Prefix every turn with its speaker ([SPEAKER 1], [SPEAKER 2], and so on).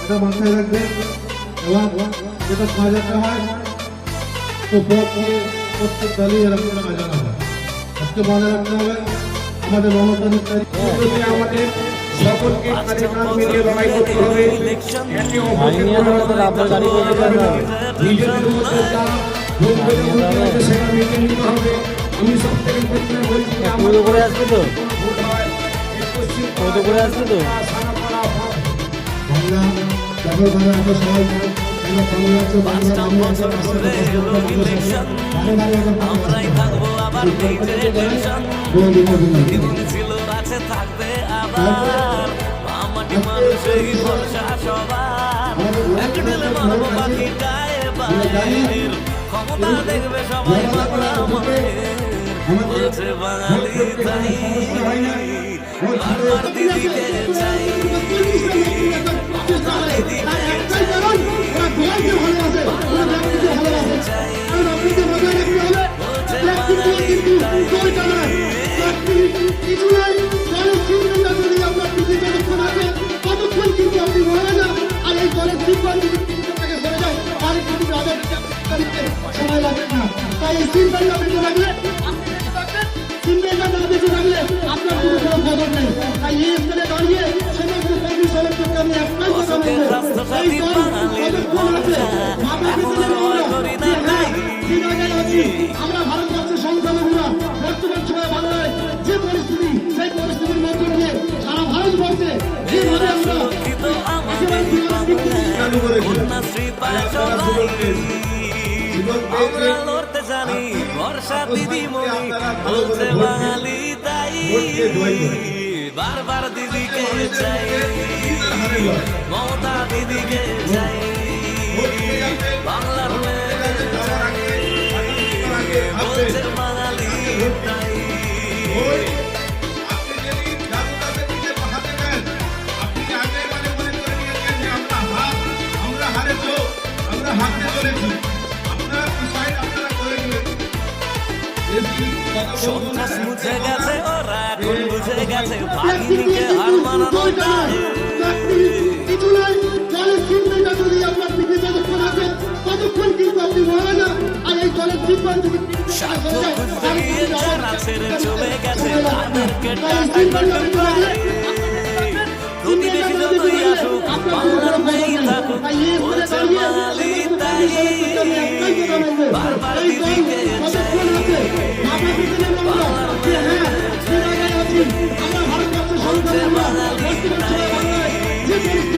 [SPEAKER 1] এটা মাথায় রাখবেন। এবং যেটা সাজাতে হয় তো প্রত্যেক দলই এরকম সাজানো হয়। আজকে মনে রাখতে হবে আমাদের মমতার আমাদের সকলকে মিলিয়ে লড়াই করতে হবে। সেটা মেনে নিতে হবে। আমি সব থেকে
[SPEAKER 2] করে আসবে তো করে আসবে তো
[SPEAKER 1] বাংলা যখন আমরা সবাই
[SPEAKER 3] থাকবে আবার মাটি মানুষই ভরসা সবার একদিলে মানব পাখিটায় বাইরের ক্ষমতা দেখবে সবাই বাংলা বলছে বাঙালি তাই বারবার দিদিকে চাই
[SPEAKER 1] সময় লাগবে না। তাই সিম্পলটা বেঁচে রাখলে সিম্পলটা না বেঁচে রাখলে আপনার কোনো খবর নেই। তাই এই স্থানে দাঁড়িয়ে সমগ্র কর্মী সমাজকে আমি একটাই কথা আমরা ভারতবর্ষের সংখ্যালঘুরা বর্তমান সময়ে বাংলায় যে পরিস্থিতি সেই পরিস্থিতির মধ্য দিয়ে সারা ভারতবর্ষে যেভাবে
[SPEAKER 3] আমরা লড়তে জানি বর্ষা দিদিমণি বলছে বাঙালি তাই বারবার দিদিকে চাই মমতা দিদিকে চাই বাংলার বলছে বাঙালি তাই সন্ত্রাস মুছে গেছে ওরা এখন বুঝে গেছে বাহিনীকে হার মানানো
[SPEAKER 1] কিছু নয়। দলের সিম্পলটা যদি আপনার দিকে যতক্ষণ আছে ততক্ষণ কিন্তু আপনি মরে না। আর এই দলের সিম্পল যদি
[SPEAKER 3] ছেড়ে চলে গেছে